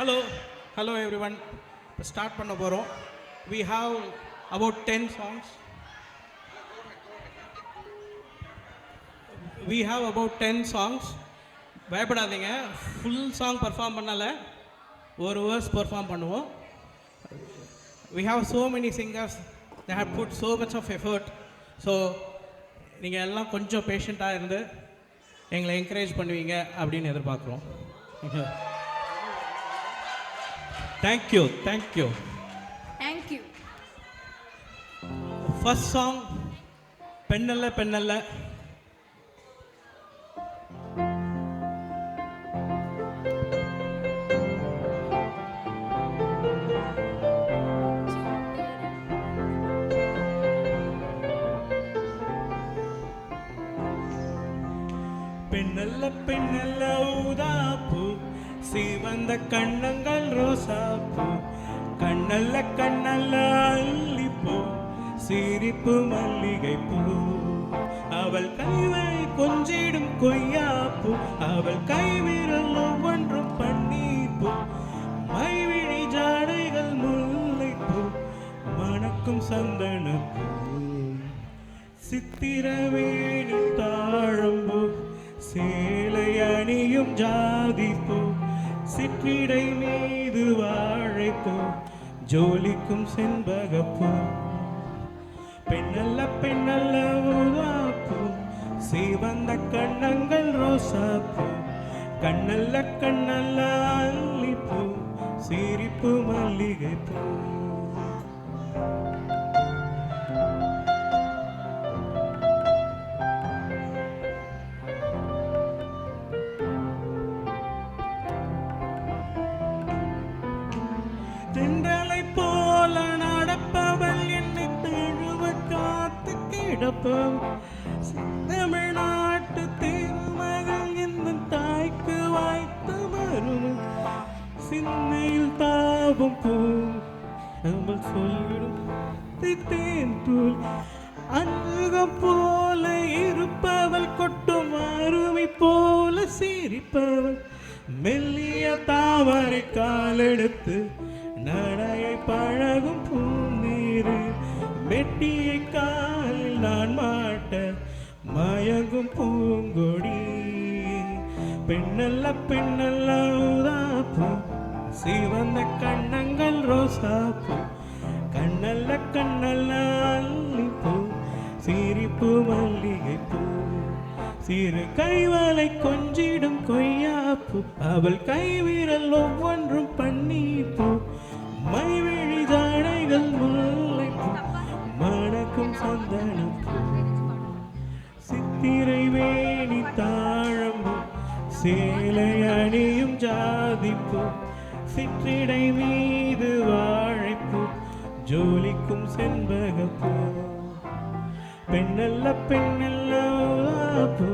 Hello, hello everyone. Start பண்ண போறோம். We have about 10 songs. We have about 10 songs. பயப்படாதீங்க, full song perform பண்ணல, ஒரு வேர்ஸ் பர்ஃபார்ம் பண்ணுவோம். We have so many singers, they have put so much of effort. So நீங்கள் எல்லாம் கொஞ்சம் பேஷண்ட்டாக இருந்து எங்களை என்கரேஜ் பண்ணுவீங்க அப்படின்னு எதிர்பார்க்குறோம். Thank you thank you thank you. First song பெண்ணல்ல பெண்ணல்ல. பெண்ணல்ல பெண்ணல்ல ஊதாப்பூ, சிவந்த கண்ணங்கள் ரோசாப்பூ, கண்ணல்ல கண்ணல்ல அல்லிப்பூ, சிரிப்பு மல்லிகைப்பூ. அவள் கைவை கொஞ்சிடும் கொய்யாப்பூ, அவள் கைவிரல் ஒவ்வொன்றும் பன்னீர்ப்பூ, மைவிழி ஜாடைகள் முல்லைப்பூ, மணக்கும் சந்தனப்பூ, சித்திரவேணி தாழம்பூ, சேலை அணியும் ஜாதிப்பூ, சிற்றிடை மீது வாழைப்பூ, ஜோலிக்கும் செண்பகப்பூ. பெண்ணல்ல பெண்ணல்ல ஊதாப்பூ, சிவந்த கண்ணங்கள் ரோசாப்பூ, கண்ணல்ல கண்ணல்ல அல்லிப்பூ, சிரிப்பு மல்லிகைப்பூ. தென்றலை போல நடப்பவள் என்னை தழுவ காத்து கிடப்பவள், தமிழ்நாட்டு திருமகள் எந்த தாய்க்கு வாய்த்த மருமகள், சின்னையில் தாவும் பூ அவள் சொல்லிடும் தேன் தூள், அன்றுகம் போல இருப்பவள் கொட்டும் அருவி போல சிரிப்பவள், மெல்லிய தாமரை காலெடுத்து நடையை பழகும் பூநீரு, மெட்டியை காலில் நான் மாட்ட மயங்கும் பூங்கொடி. பெண்ணல்ல பெண்ணல்ல ஊதாப்பூ, சிவந்த கண்ணங்கள் ரோசாப்பூ, கண்ணல்ல கண்ணல்ல அல்லிப்பூ, சிரிப்பு மல்லிகைப்பூ, சிறு கைவளை கொஞ்சிடும் கொய்யாப்பூ, அவள் கைவிரல் ஒவ்வொன்றும் பன்னீர்ப்பூ, மைவிழி ஜாடைகள் முல்லைப்பூ, மணக்கும் சந்தனப்பூ, சித்திரை வேணி தாழம்பூ, சேலை அணியும் ஜாதிப்பூ, சிற்றிடை மீது வாழைப்பூ, ஜோலிக்கும் செண்பகப்பூ. பெண்ணல்ல பெண்ணல்ல ஊதாப்பூ,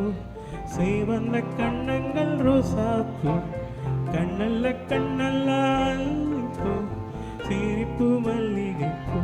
சிவந்த கண்ணங்கள் ரோசாப்பூ, கண்ணல்ல கண்ணல்ல அல்லிப்பூ, சிரிப்பு மல்லிகைப்பூ.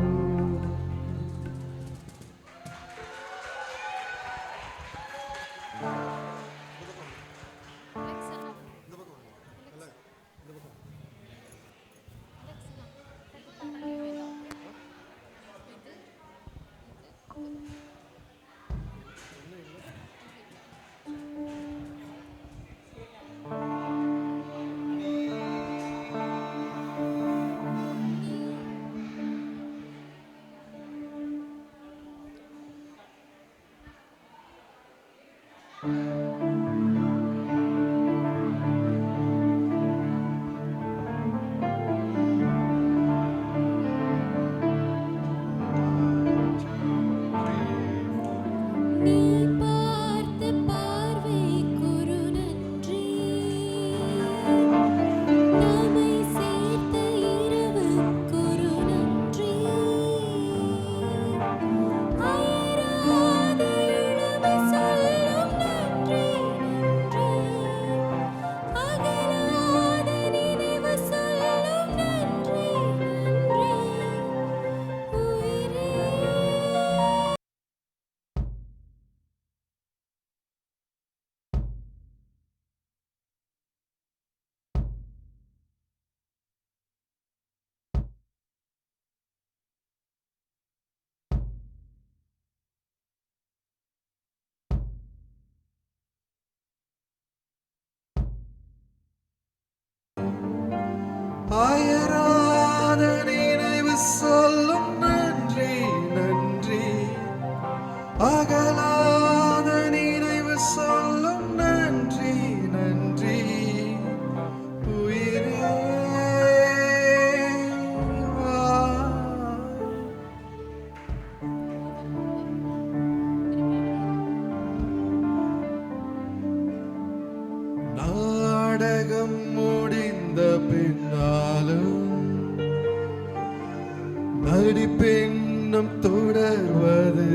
நடிப்பெண்ணும் தொடர்வது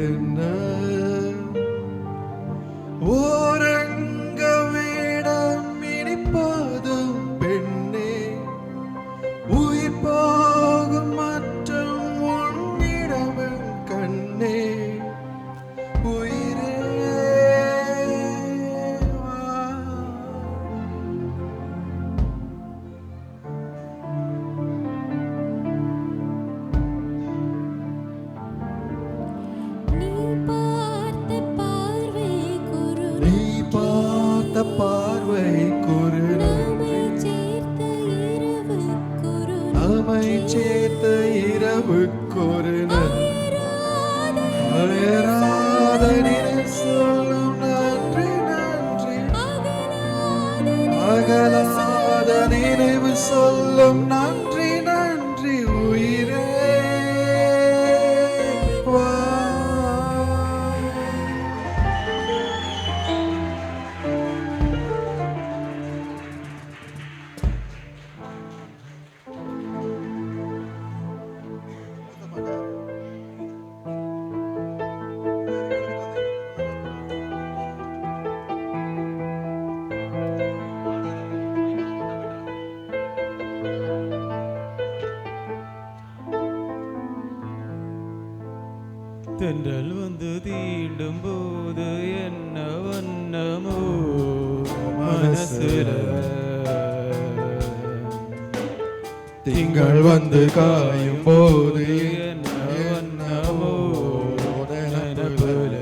என்ன ஓரங்க வேடம் இனிப்பதும் பெண்ணே உயிர் போகும் மற்றும் உன்னிடவள் கண்ணே உயிரே பார்வை குரு நம்மை சேர்த்த இரவுக்கொரு சொல்லும் நன்றி நன்றி அகலாத நினைவு சொல்லும் நன்றி நன்றி உயிரே வா தென்றல் வந்து தீண்டும் போது என்ன வண்ணமோ மனசுல திங்கள் வந்து காயும் போது என்ன வண்ணமோ நினப்புல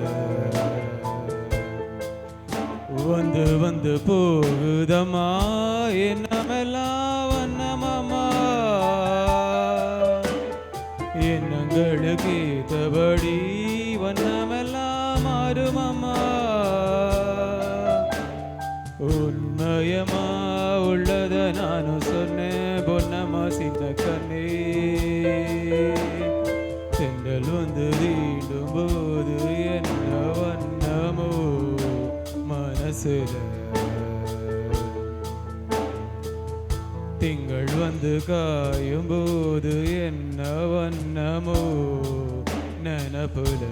வந்து வந்து போகுதம்மா என்னமெல்லாம் வண்ணமாமா எண்ணங்களுக்கு ஏற்றபடி வண்ணமெல்லாம் மாறுமம்மா உண்மையமா உள்ளத நானும் சொன்னேன் பொன்னம்மா சின்ன கண்ணே தென்றல் வந்து தீண்டும் போது என்ன வண்ணமோ மனசுல திங்கள் வந்து காயும் போது என்ன வண்ணமோ நினப்புல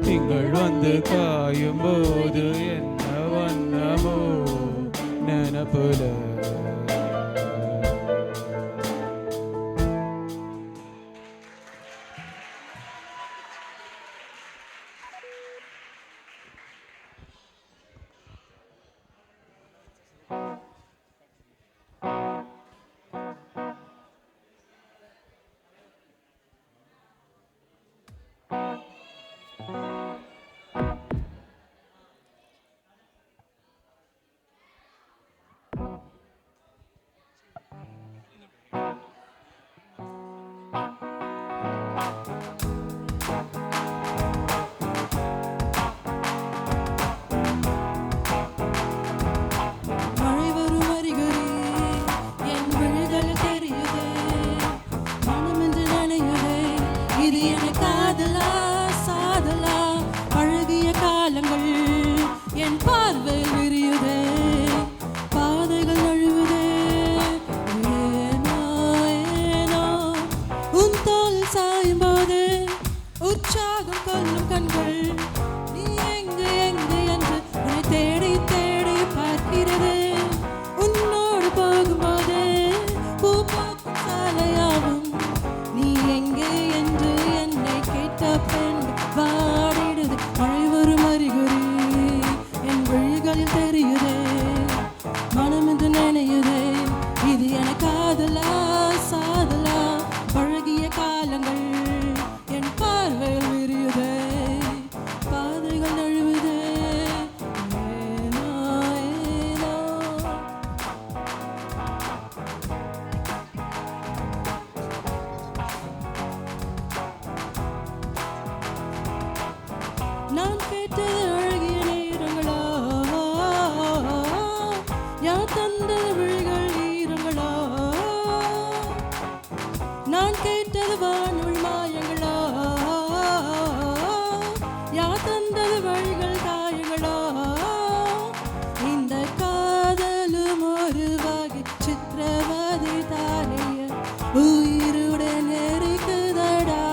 திங்கள் வந்து காயும் போது என்ன வண்ணமோ நினப்புல உற்சாகம் கொள்ளும் கண்கள் நீ எங்கு எங்கு என்று என்னை தேடி தேடி பார்க்கிறது. உன்னோடு போகும்போது பூ பூக்கும் சாலையாகும் நீ எங்கே என்று என்னை கேட்ட பெண் வாடிடுது. மழை வரும் அறிகுறி என் விழிகளில் தெரியுதே, மனம் என்று நினையுதே, இது என காதலா சாதலா? பழகிய காலங்கள் என் பார்வையில் விரியுதே, பாதைகள் நழுவுதே. ஏனோ ஏனோ நான் கேட்டது அழகிய நேரங்களா, யார் தந்த விழிகள் ஈரங்களா? நான் கேட்டது வானுள் மாயங்களா, யார் தந்தது வழிகள் காயங்களா? இந்த காதலும் ஒரு வகை சித்திரவதை தானே, உயிருடன் இருக்குதடா.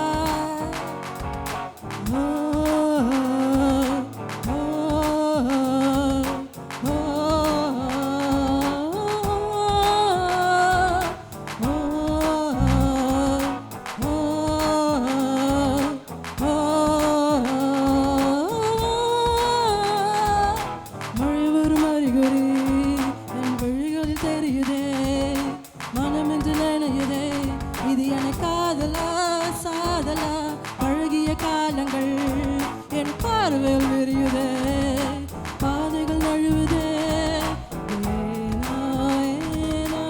ஓ, ஓ, ஓ, மழை வரும் அறிகுறி என் விழிகளில் தெரியுதே, மனம் என்று நினையுதே, இது என காதலா சாதலா? பழகிய காலங்கள் என் பார்வையில் விரியுதே, பாதைகள் நழுவுதே. ஏனோ ஏனோ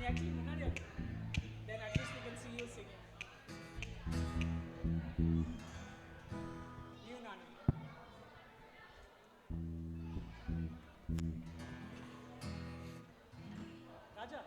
actually முன்னாடி then at least we can see you singing. You Nani. Raja.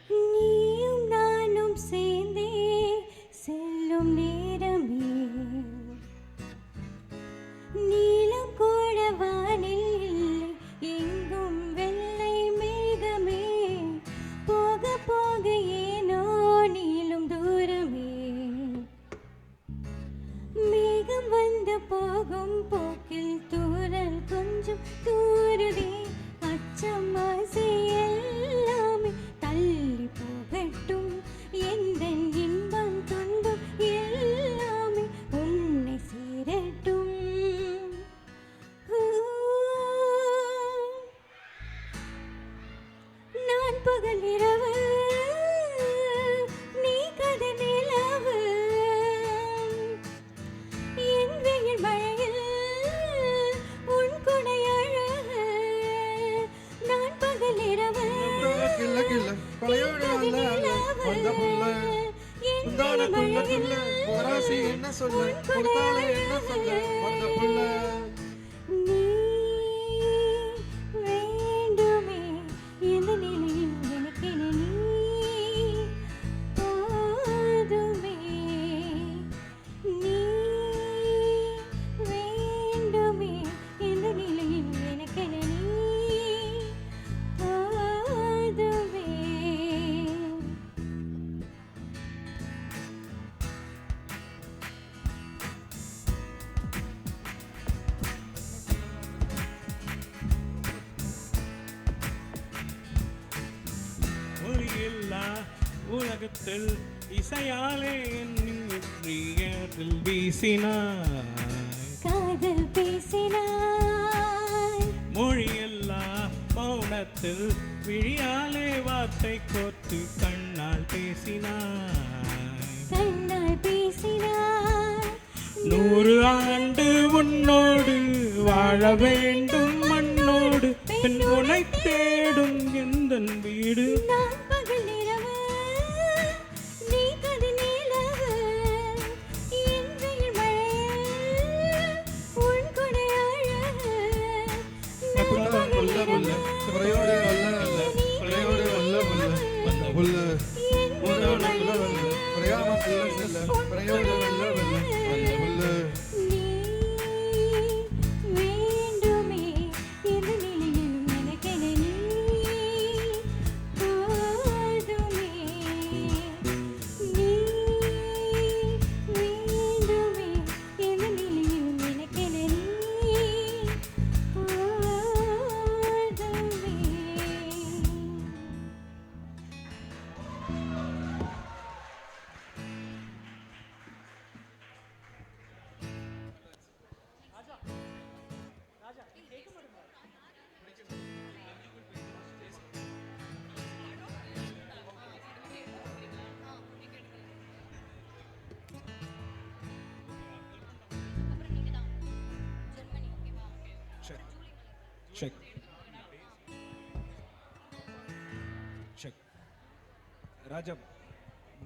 நீயும் நானும் சேர்ந்தே செல்லும் நேரமே, நீலம் கூட வானில் இல்லை, எங்கும் வெள்ளை மேகமே, போக போக ஏனோ நீளும் தூரமே, மேகம் வந்து போகும் போக்கில் தூரல் கொஞ்சம் தூருதே, அச்சம் ஆசை எல்லாமே தள்ளி போகட்டும், எந்த இன்பம் துன்பம் எல்லாமே உன்னை சேரட்டும். நான் பகல் இரவு நீ கதை நிலவு, என் வெயில் மழையில் உன் கொடை அழகு. நான் பகல் இரவு கில்ல கில்ல பழையோட வந்த புள்ள உந்தான துள்ள துள்ள போராசி என்ன சொல்ல கொடுத்தாலே என்ன சொல்ல வந்த புள்ள. நீ வேண்டுமே இந்த நிலையில் எனக்கென நீ போதுமே, நீ வேண்டுமே இந்த நிலையில் எனக்கென நீ போதுமே. ஒளியில்லா உலகத்தில் இசையாலே என்னின் வெற்றியத்தில் வீசினாய். காதல் பேசினாய் மொழியல்லா மௌனத்தில் விழியாலே வார்த்தை கோர்த்து கண்ணால் பேசினாய். கண்ணால் பேசினாய் 100 ஆண்டு உன்னோடு வாழ வேண்டும் மண்ணோடு பின் உனை தேடும் எந்தன் வீடு. நான் பகல் நிலவு நீ கதி நிலவு என் வெயில் மழையில் உன் கொடை அழகு. நான் புல்ல பகல் புல்ல புல்ல நிலவு புறையோடு வல்ல வல்ல புறையோடு வல்ல புல்ல புல்ல என் புறையோடு வல்ல வல்ல புறையாம செல்ல செல்ல புறையோடு வல்ல வல்ல புல்ல நீ வேண்டுமே எந்த நிலையிலும் எனக்கென நீ போதுமே. நீ வேண்டுமே எந்த நிலையிலும் எனக்கென நீ போதுமே. Check. Check. Raja,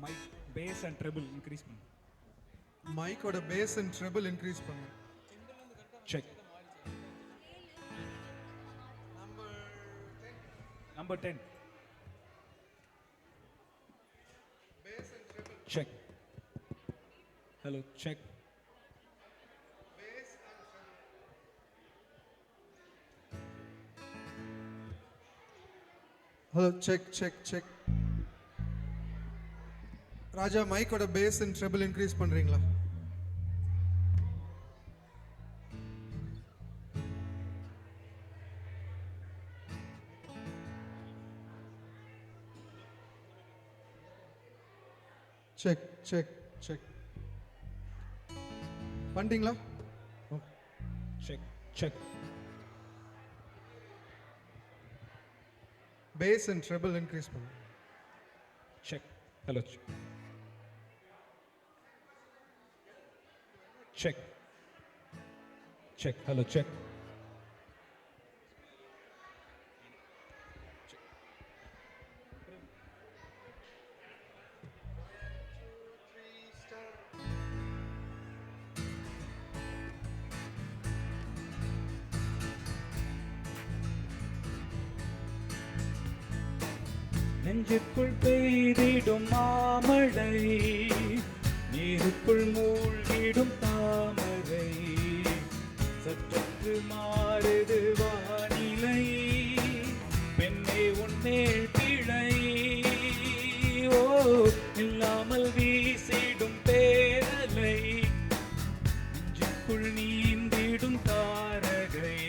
mic, bass and treble increase பண்ணு. மைக்கோட பேஸ் அண்ட் ட்ரெபிள் இன்க்ரீஸ் பண்ணு. Check. Number 10. Check. Hello, check. Hello check check check. Raja மைக்கோட பேஸ் அண்ட் ட்ரெபிள் இன்க்ரீஸ் பண்றீங்களா? செக் செக் செக் பண்ணிட்டீங்களா? Check. Check. Bass and treble increase பண்ணு. Check. Hello. Check. Check. Hello. Check. நெஞ்சுக்குள் பெய்திடும் மாமழை, நீருக்குள் மூழ்கிடும் தாமரை, சற்றென்று மாறுது வானிலை, பெண்ணே உன்னேள் பிழை. ஓ இல்லாமல் வீசிடும் பேரலை, நெஞ்சுக்குள் நீந்திடும் தாரகை,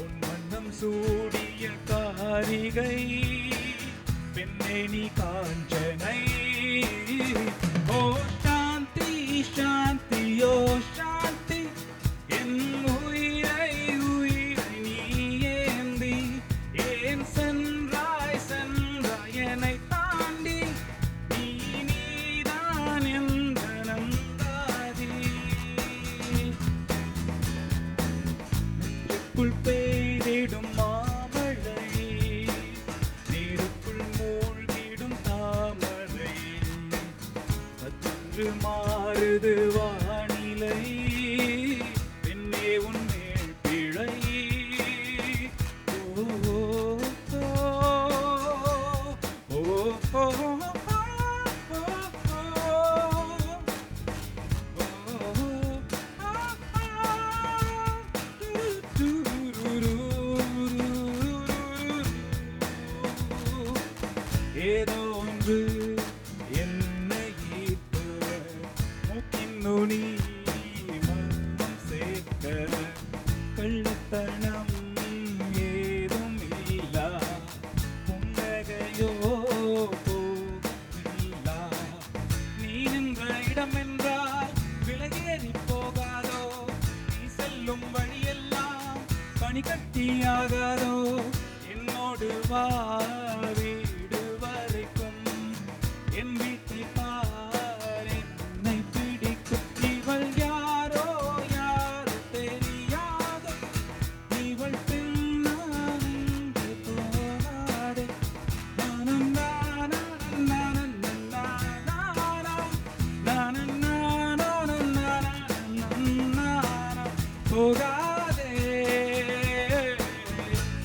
உன் வண்ணம் சூடிய காரிகை, பெண்ணே நீ காஞ்சனை. ஓ சாந்தி சாந்தி ஓ சாந்தி, என் உயிரை உயிரை நீ ஏந்தி, ஏன் சென்றாய் சென்றாய் என்னை தாண்டி, நீ நீதான் என்ற நந்தாதி. நெஞ்சுக்குள் பெய்திடும் மாமழை, நீருக்குள் மூழ்கிடும் தாமரை, சற்றென்று மாறுது வானிலை, பெண்ணே உன்மேல் பிழை. ஓ ஓ ஓ ஓ ஏதோ ஒன்று என்னை ஈர்த்து, மூக்கின் நுனி மர்மம் சேர்க்க, கள்ளத்தனம் ஏதும் இல்லா, புன்னகையோ போகில்லா, வீடு வரைக்கும் என் வீட்டில் பார் என்னை பிடிக்கும் இவள் யாரோ யாரோ தெரியாத இவள் பின்னாண்டு போராடு நானும் போகாதே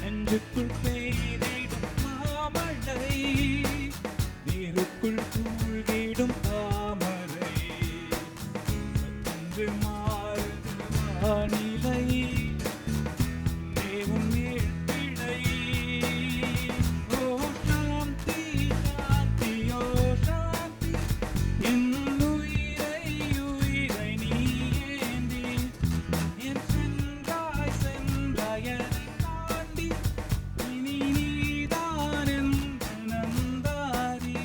நெஞ்சுக்குள் பெய்திடும் மாமழை நீருக்குள் மூழ்கிடும் தாமரை என்று மாறுது வானிலை தேவும் நீழ்பிழை ஓ சாந்தி சாந்தி ஓ சாந்தி என் உயிரை நீ ஏந்தி என் சென்றாய் சென்றாய் தாண்டி இனி நீதான் என் நந்தாரி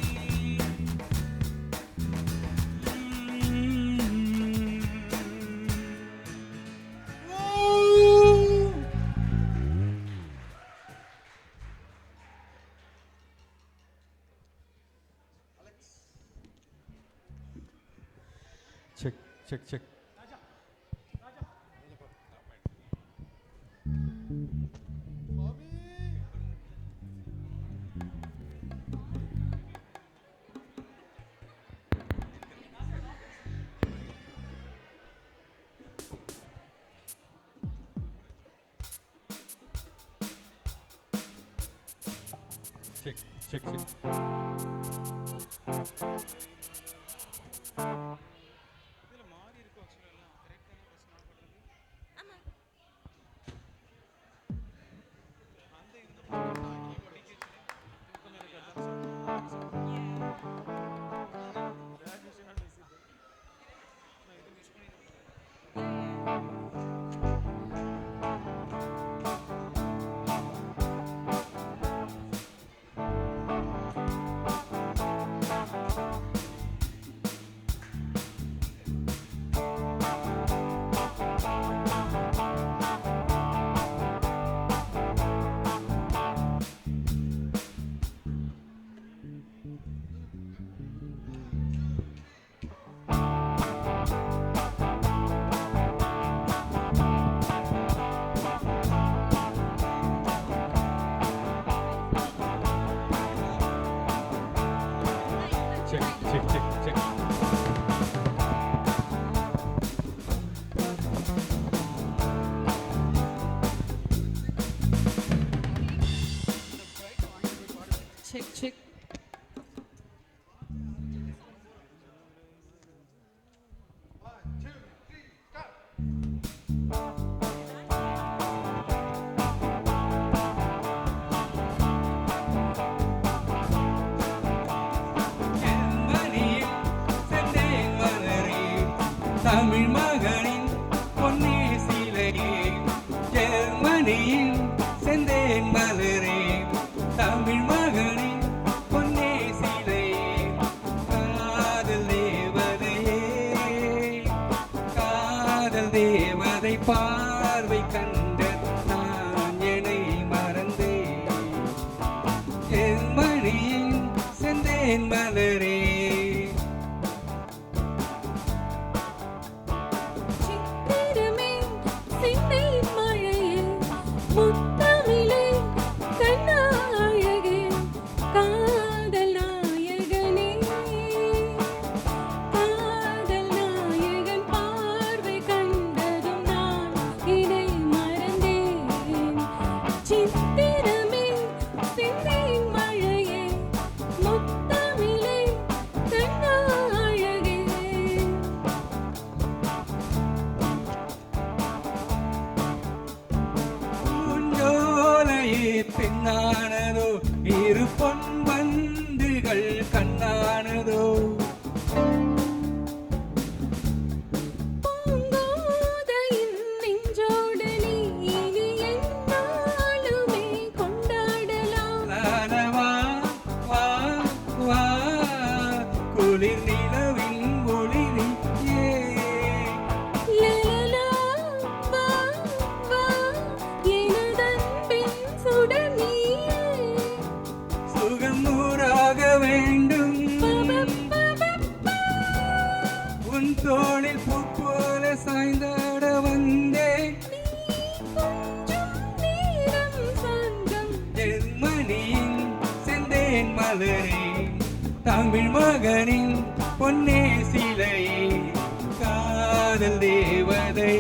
check check check check check check check check check Check, check. Tamil மகனின் பொன்னே சிலையே ஜெர்மனியின் செந்தேன் மலரே தமிழ் மகனின் பொன்னே சிலையே காதல் தேவதையே காதல் தேவதை பார்வை கண்ட நான் என்னை மறந்தேன் ஜெர்மனியின் செந்தேன் மலரே பெண்ணானதோ இரு பொன் பந்துகள் கண்ணானதோ குளிர் நிலவின் ஒளிவில் தேன் மலரே தமிழ் மகனின் பொன்னே சிலை காதல் தேவதை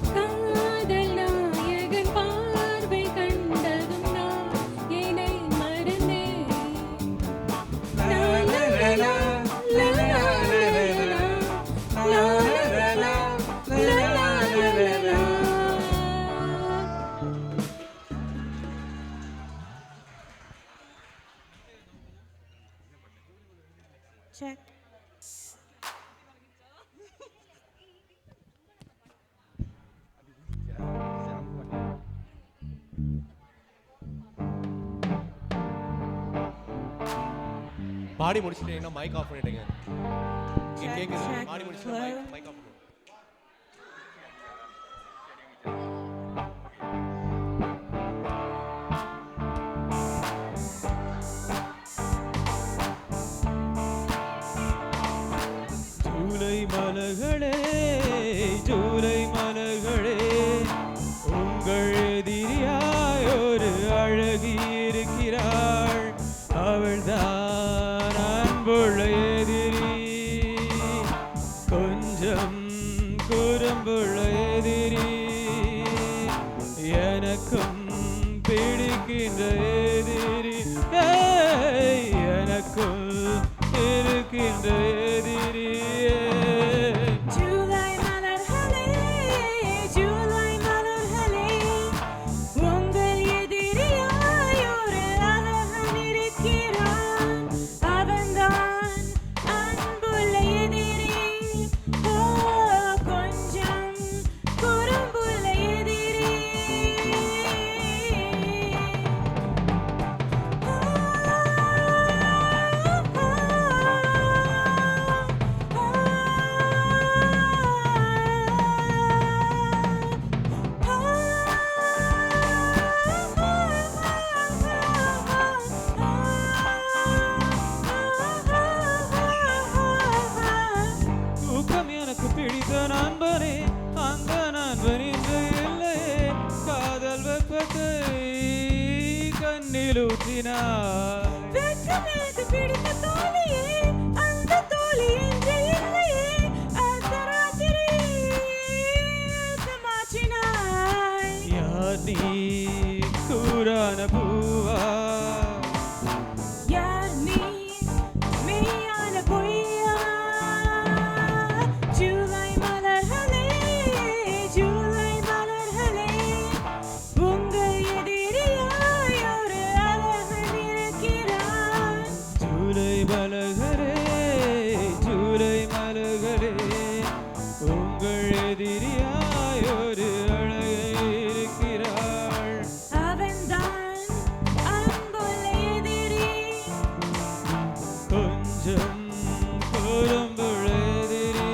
காதல் நாயகன் பார்வை கண்டதும் நான் என்னை மறந்தேன். லா, லா, லா, லா, லா, லா, லா, லா, லா, லா, லா, லா, லா. Check. பாடி முடிச்சிட்டீங்கன்னா மைக் ஆஃப் பண்ணிட்டீங்க. Check, கேக்குது. check. பாடி முடிச்சிட்டு Hello. மைக் ஆஃப் பண்ணுங்க. ஜூலை மலர்களே ஜூலை மலர்களே உங்கள் எதிரியாய் ஒரு அழகி இருக்கிறாள் அவள்தான் அன்புள்ள எதிரி கொஞ்சம் குறும்புள்ள எதிரி எனக்கும் பிடிக்கின்ற எதிரி ஏய், எனக்குள் இருக்கின்ற எதிரி ஜூலை மலர்களே ஜூலை மலர்களே உங்கள் எதிரியாய் ஒரு அழகன் இருக்கிறான் அவன்தான் அன்புள்ள எதிரி ஓ கொஞ்சம் குறும்புள்ள எதிரி தூக்கம் எனக்கு பிடித்த நண்பனே அந்த நண்பன் இன்று இல்லையே காதல் வெப்பத்தை கண்ணில் ஊற்றினார் வெட்கம் எனக்கு பிடித்த தோழியே அந்த தோழி இன்று இல்லையே அர்த்தராத்திரி அர்த்தமாற்றினாய் யார் நீ கூரான பூவா யார் நீ மெய்யான பொய்யா ஜூலை மலர்களே ஜூலை மலர்களே உங்கள் எதிரியாய் ஒரு அழகன் இருக்கிறான் ஜூலை மலர்களே ஜூலை மலர்களே உங்கள் எதிரியாய் ஒரு அழகை இருக்கிறாள் அவன்தான் அன்புள்ள எதிரி கொஞ்சம் குறும்புள்ள எதிரி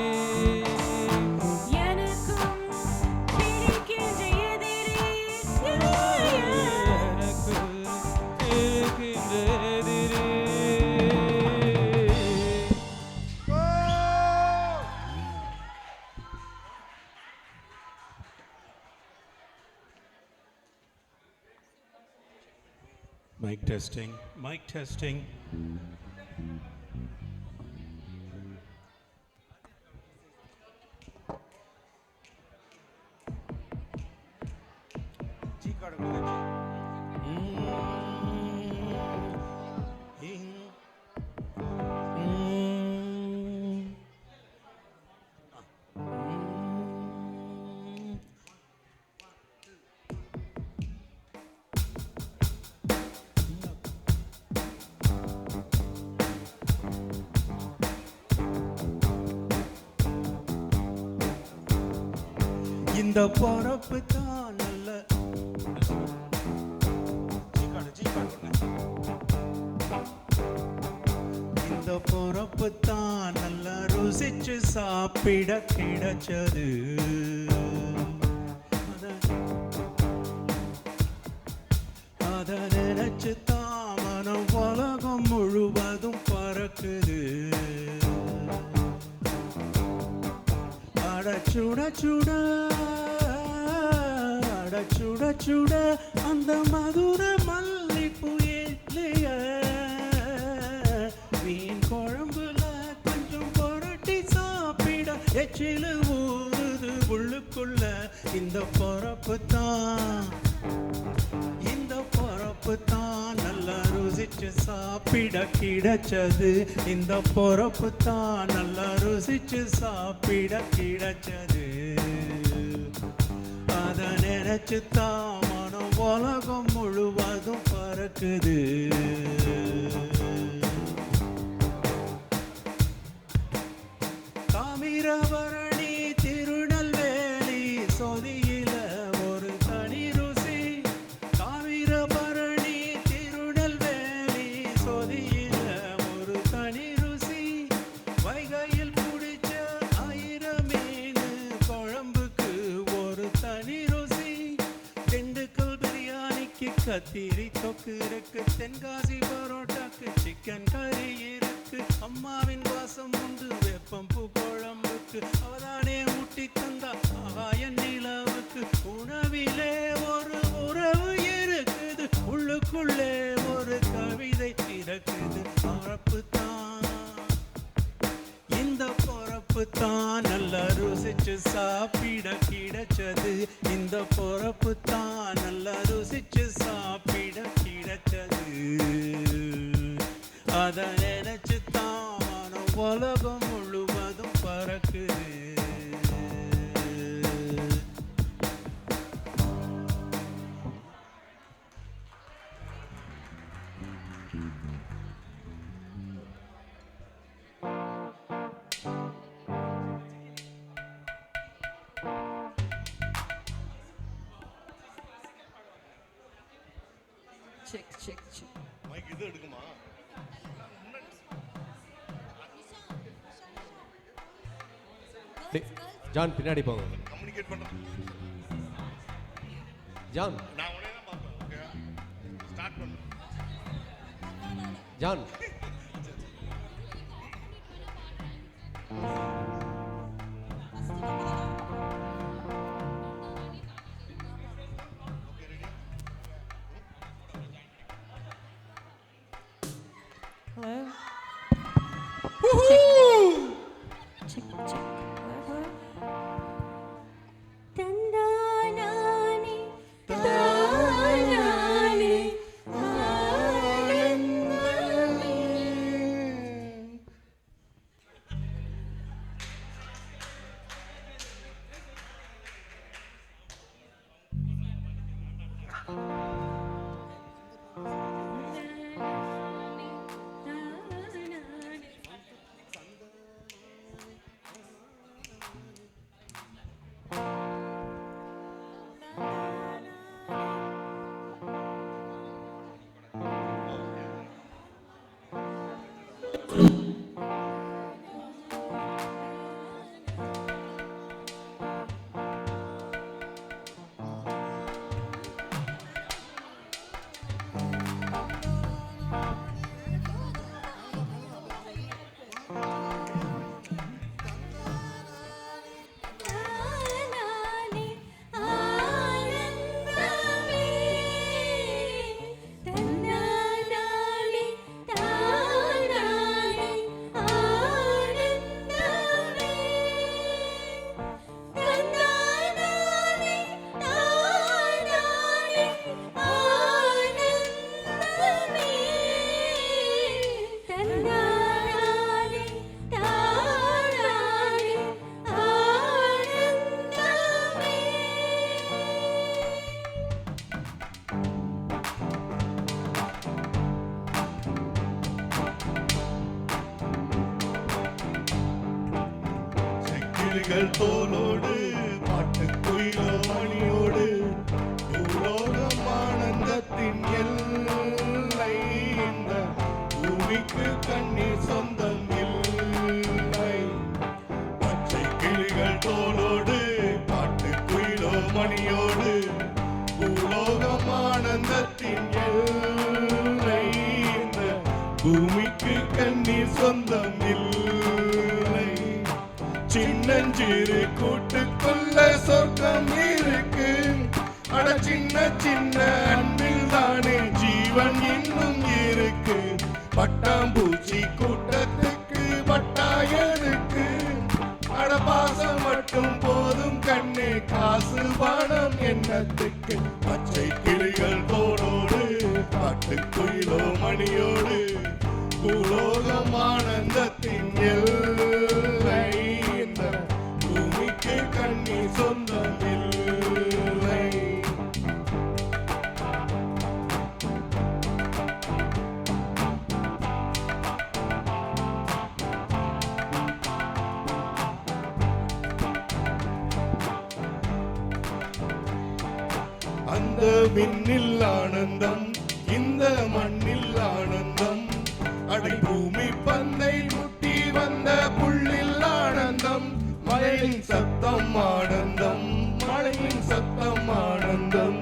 எனக்கும் பிடிக்கின்ற எதிரி எனக்குள் இருக்கின்ற எதிரி Mic testing, mic testing. இந்த பொறப்பு தான் நல்ல இந்த பொறப்பு தான் நல்ல ருசிச்சு சாப்பிட கிடைச்சது அத நினைச்சு தான் மனம் உலகம் முழுவதும் பறக்குது அட சுட சுட அட சுட சுட அந்த மதுர மல்லிப்பூ ஏன் பொறப்பு தான் நல்லா ருசிச்சு சாப்பிட கிடைச்சது இந்த பொறப்பு தான் நல்லா ருசிச்சு சாப்பிட கிடைச்சது அதை நினைச்சு தான் மனம் உலகம் முழுவதும் பறக்குது தாமிரபரணி திருநெல்வேலி சொதியில ஒரு தனி ருசி தாமிரபரணி திருநெல்வேலி சொதியில ஒரு தனி ருசி வைகையில் பிடிச்ச 1000 மீன் குழம்புக்கு ஒரு தனி ருசி திண்டுக்கல் பிரியாணிக்கு கத்திரி தொக்கு இருக்கு தென்காசி பரோட்டாக்கு சிக்கன் கறி இருக்கு அம்மாவின் வாசம் உண்டு வேப்பம்பூ குழம்புக்கு அவதானே ஊட்டி தந்தா ஆகாயன் நிலவுக்கு உணவிலே ஒரு உறவு இருக்குது உள்ளுக்குள்ளே ஒரு கவிதை பிறக்குது பொறப்பு தான் இந்த பொறப்பு தான் நல்லா ருசிச்சு சாப்பிட கிடைச்சது இந்த பொறப்பு தான் நல்லா ருசிச்சு சாப்பிட கிடைச்சது அதை நினைச்சு தான் உலகம் முழுவதும் பறக்குது Check, check, check. மைக் இது எடுக்குமா? ஜான் பின்னாடி போங்க. கம்யூனிகேட் பண்றேன். ஜான், நான் உடனே தான் பார்ப்பேன். ஓகே. ஸ்டார்ட் பண்ணு. John. Hello? Check, check. Hello? தந்தானானே தானானே ஆனந்தமே தானானே ஆனந்தமே தந்தானானே தானானே ஆனந்தமே தந்தானானே தானானே ஆனந்தமே தந்தானானே தானானே ஆனந்தமே செக்கிலிகள் தோலோடு பாட்டு குயிலோ மணியோடு பூலோகம் ஆனந்தத்தின் எல்லை இந்த பூமிக்கு கண்ணீர் சொந்தம் இல்லை பச்சை கிளிகள் தோலோடு பாட்டு குயிலோ மணியோடு பூலோகம் ஆனந்தத்தின் எல்லை இந்த பூமிக்கு கண்ணீர் சொந்தம் இல்லை சின்னஞ்சிறு கூட்டுக்குள்ள சொர்க்கம் இருக்கு அட சின்ன சின்ன அன்பில் தானே ஜீவன் இன்னும் இருக்கு பட்டாம்பூச்சி கூட்டத்துக்கு பட்டாயருக்கு அட பாசம் மட்டும் போதும் கண்ணே காசு பானம் எண்ணத்துக்கு பச்சை கிளிகள் தோளோடு பாட்டுக்குயிலோ மணியோடு பூலோகம் ஆனந்தத்தின் எல்லை இந்த பூமிக்கு கண்ணீர் சொந்தம் இல்லை. அந்த விண்ணில் ஆனந்தம் இந்த மண்ணில் ஆனந்தம் அடை பூமி பந்தை முட்டி வந்த புள்ளில் ஆனந்தம் மழையின் சத்தம் ஆனந்தம் மழையின் சத்தம் ஆனந்தம்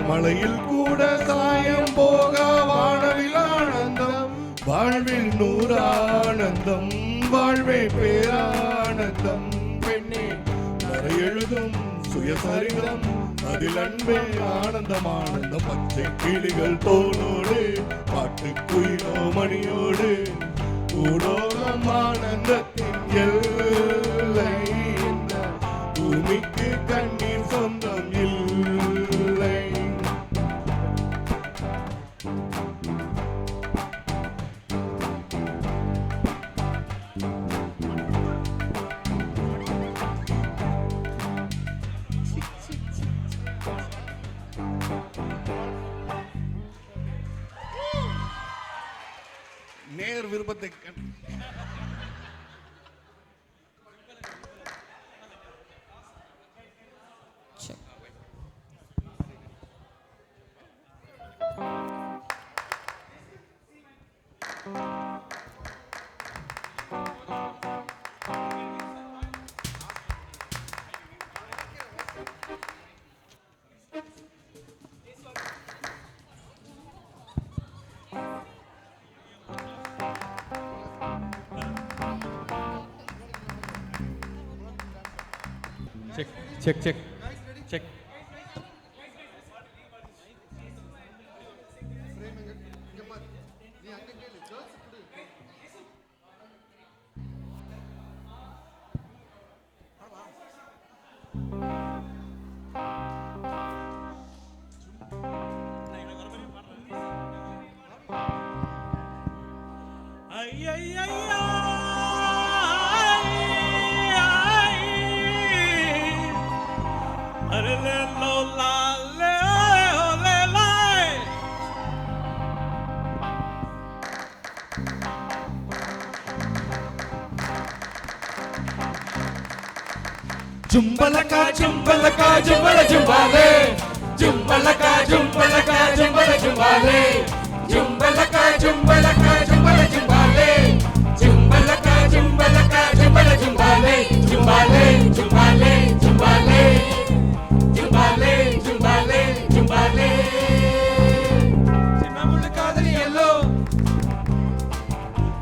மலையில் கூட சாயம் போக வானவில் ஆனந்தம் வாழ்வில் நூறானந்தம் வாழ்வே பேரானந்தம் பெண்ணே நரை எழுதும் சுயசரிதம் அதில் அன்பே ஆனந்தம் ஆனந்தம் பச்சை கிளிகள் தோளோடு பாட்டுக்குயிலோ மணியோடு பூலோகம் ஆனந்தத்தின் எல்லை இந்த பூமிக்கு கண்ணீர் சொந்தம் இல்லை. நேர் விருப்பத்தை Check, check, check. Jumbalaka, jumbalaka, jumbala jumbale. Jumbalaka, jumbalaka, jumbala jumbale. Jumbalaka, jumbalaka, jumbala jumbale. Jumbalaka, jumbalaka, jumbala jumbale. Jumbale, jumbale, jumbale. Jumbale, jumbale, jumbale. சின்ன முள்ளு காதலி எல்லோ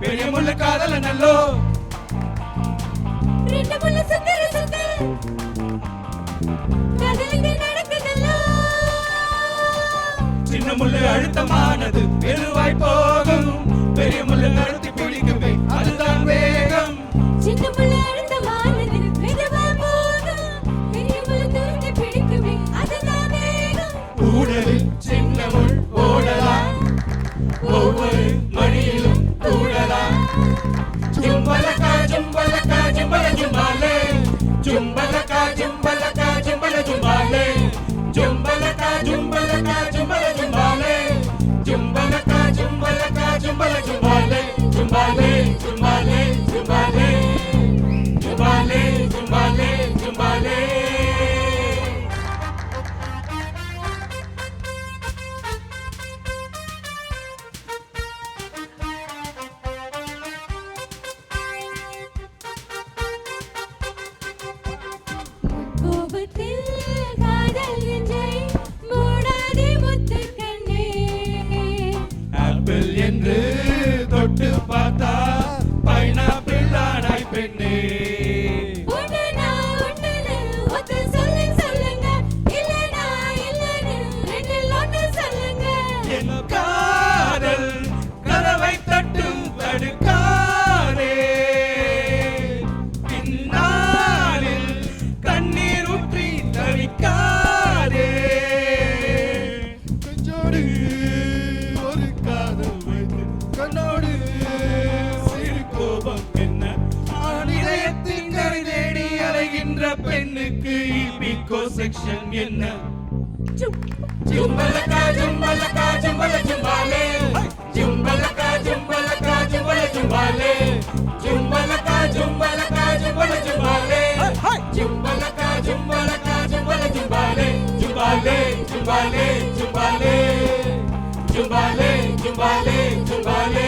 பெரிய முள்ளு காதல நல்லோ ரெண்டு முள்ள சுத்தர சுத்தர காதலிங்க நடக்குதல்லோ சின்ன முள்ளு அழுத்தமானது மெதுவாய் போகும் பெரிய முள்ளு அழுத்தி பிடிக்குமே அதுதான் வேகம் சின்ன முள்ள அழுத்தமானது மெதுவாய் போகும் பெரிய முள்ள தூக்கி பிடிக்குமே அதுதான் வேகம் ஊடலில் சின்ன முள் ஓடலாம் ஒவ்வொரு மணியிலும் கூடலாம் ஜும்பலக்கா ஜும்பலக்கா ஜும்பல ஜும்பாலே ஜும்பலக்கா ஜும்பலக்கா ஜும்பல ஜும்பாலே ஜும்பலக்கா ஜும்பலக்கா ஜும்பல ஜும்பாலே ஜும்பலக்கா ஜும்பலக்கா ஜும்பல ஜும்பாலே ஜும்பாலே ஜும்பாலே ஜும்பாலே ஜும்பாலே ஜும்பாலே ஜும்பாலே கோபத்தில் காதல் நெஞ்சை மூடாதே முத்துக்கண்ணே ஆப்பிள் என்று தொட்டு பார்த்தா பைனாப்பிள் ஆனாய் பெண்ணே ஒண்ணுனா ஒண்ணுன்னு ஒத்து சொல்லுங்க இல்லனா இல்லன்னு ரெண்டில் ஒண்ணு சொல்லுங்க என் காதல் கதவை தட்டும் தடுக்காதே பின்னாளில் கண்ணீர் ஊற்றி தவி கோ செக்ஷன் என்ன ஜும்பலக்கா ஜும்பலக்கா ஜும்பல ஜும்பாலே ஜும்பலக்கா ஜும்பலக்கா ஜும்பல ஜும்பாலே ஜும்பலக்கா ஜும்பலக்கா ஜும்பல ஜும்பாலே ஜும்பலக்கா ஜும்பலக்கா ஜும்பல ஜும்பாலே ஜும்பாலே ஜும்பாலே ஜும்பாலே ஜும்பாலே ஜும்பாலே ஜும்பாலே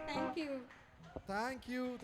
Thank you. Thank you.